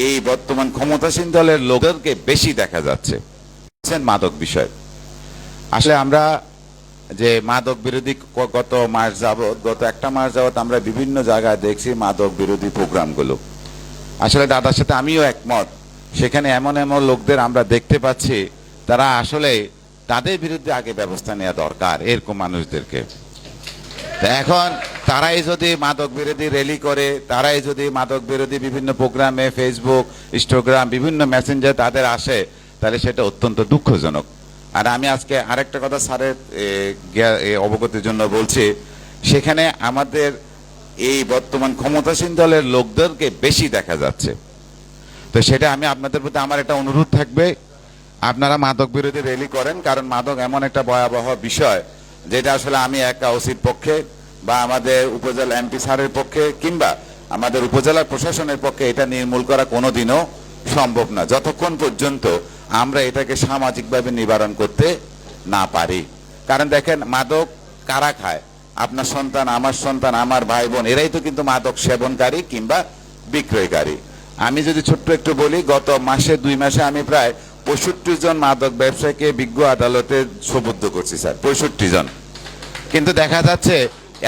এই বর্তমান ক্ষমতাসীন দলের লোকদেরকে বেশি দেখা যাচ্ছে মাদক বিষয়। আসলে আমরা যে মাদক বিরোধী গত একটা মাস যাবত আমরা বিভিন্ন জায়গায় দেখছি মাদক বিরোধী প্রোগ্রামগুলো। আসলে দাদার সাথে আমিও একমত, সেখানে এমন এমন লোকদের আমরা দেখতে পাচ্ছি তারা আসলে তাদের বিরুদ্ধে আগে ব্যবস্থা নেওয়া দরকার, এরকম মানুষদেরকে। এখন তারাই যদি মাদক বিরোধী র্যালি করে, তারাই যদি মাদক বিরোধী বিভিন্ন প্রোগ্রামে ফেসবুক, ইনস্টাগ্রাম, বিভিন্ন মেসেঞ্জার তাদের আসে, তাহলে সেটা অত্যন্ত দুঃখজনক। আর আমি আজকে আরেকটা কথা স্যারের অবগতির জন্য বলছি, সেখানে আমাদের এই বর্তমান ক্ষমতাসীন দলের লোকদেরকে বেশি দেখা যাচ্ছে। তো সেটা আমি আপনাদের প্রতি আমার একটা অনুরোধ থাকবে, আপনারা মাদক বিরোধী র্যালি করেন, কারণ মাদক এমন একটা ভয়াবহ বিষয় যেটা আসলে আমি একা ওসির পক্ষে বা আমাদের উপজেলা এমপি স্যারের পক্ষে কিংবা আমাদের উপজেলা প্রশাসনের পক্ষে এটা নির্মূল করা কোনোদিনও সম্ভব না, যতক্ষণ পর্যন্ত আমরা এটাকে সামাজিকভাবে নিবারণ করতে না পারি। কারণ দেখেন, মাদক কারা খায়? আপনার সন্তান, আমার সন্তান, আমার ভাই বোন, এরাই তো কিন্তু মাদক সেবনকারী কিংবা বিক্রয়কারী। আমি যদি ছোট্ট একটু বলি, গত মাসে 2 মাসে আমি প্রায় 65 জন মাদক ব্যবসায়ীকে বিজ্ঞ আদালতে সোপর্দ করছি স্যার, 65 জন। কিন্তু দেখা যাচ্ছে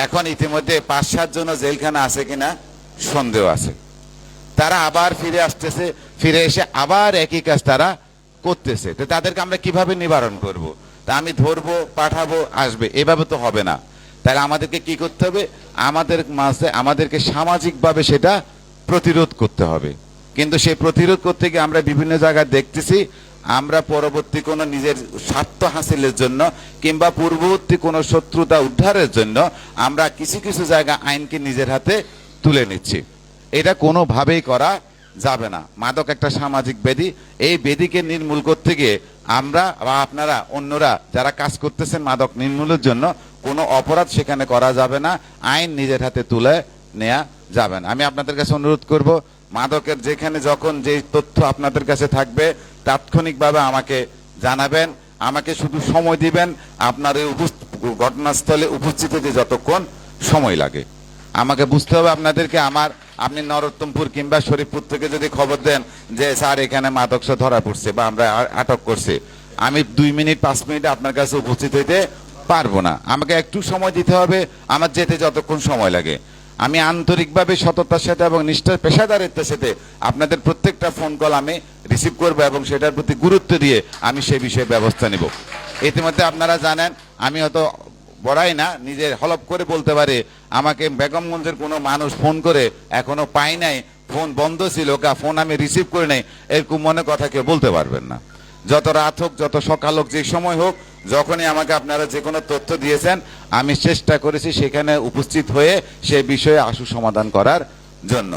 এখন ইতিমধ্যে 5-7 জন জেলখানা আছে কিনা সন্দেহ আছে। তারা আবার ফিরে আসতেছে, ফিরে এসে আবার একই কাজ তারা করতেছে। তো তাদেরকে আমরা কিভাবে নিবারণ করব? তা আমি ধরবো, পাঠাবো, আসবে, এভাবে তো হবে না। তাহলে আমাদেরকে কি করতে হবে? আমাদের মাঝে আমাদেরকে সামাজিকভাবে সেটা প্রতিরোধ করতে হবে। কিন্তু সেই প্রতিরোধ করতে গিয়ে আমরা বিভিন্ন জায়গায় দেখতেছি, আমরা পরবর্তী কোনো নিজের স্বার্থ হাসিলের জন্য কিংবা পূর্ববর্তী কোনো শত্রুতা উদ্ধারের জন্য আমরা কিছু কিছু জায়গা আইনকে নিজের হাতে তুলে নিচ্ছি। এটা কোনোভাবেই করা যাবে না। মাদক একটা সামাজিক ব্যাধি, এই ব্যাধিকে নির্মূল করতে গিয়ে আমরা বা আপনারা অন্যরা যারা কাজ করতেছেন মাদক নির্মূলের জন্য, কোনো অপরাধ সেখানে করা যাবে না, আইন নিজের হাতে তুলে নেওয়া যাবে না। আমি আপনাদের কাছে অনুরোধ করব, মাদকের যেখানে যখন যে তথ্য আপনাদের কাছে থাকবে তাৎক্ষণিকভাবে আমাকে জানাবেন, আমাকে শুধু সময় দিবেন। আপনার এই ঘটনাস্থলে উপস্থিত হতে যতক্ষণ সময় লাগে আমাকে বুঝতে হবে আপনাদেরকে। আপনি নরোত্তমপুর কিংবা শরীফপুর থেকে যদি খবর দেন যে স্যার এখানে মাদক ধরা পড়ছে বা আমরা আটক করছি, আমি 2 মিনিট 5 মিনিটে আপনার কাছে উপস্থিত হইতে পারবো না। আমাকে একটু সময় দিতে হবে, আমার যেতে যতক্ষণ সময় লাগে। আমি আন্তরিকভাবে সততার সাথে এবং নিষ্ঠার পেশাদারিত্বের সাথে আপনাদের প্রত্যেকটা ফোন কল আমি রিসিভ করবো এবং সেটার প্রতি গুরুত্ব দিয়ে আমি সেই বিষয়ে ব্যবস্থা নিব। ইতিমধ্যে আপনারা জানেন, আমি হয়তো বড়াই না, নিজের হলপ করে বলতে পারে, আমাকে বেগমগঞ্জের কোনো মানুষ ফোন করে এখনো পাই নাই, ফোন বন্ধ ছিল, ফোন আমি রিসিভ করে নাই, এরকম মনে কথা কেউ বলতে পারবেন না। যত রাত হোক, যত সকাল হোক, যে সময় হোক, যখনই আমাকে আপনারা যে কোনো তথ্য দিয়েছেন, আমি চেষ্টা করেছি সেখানে উপস্থিত হয়ে সে বিষয়ে আশু সমাধান করার জন্য।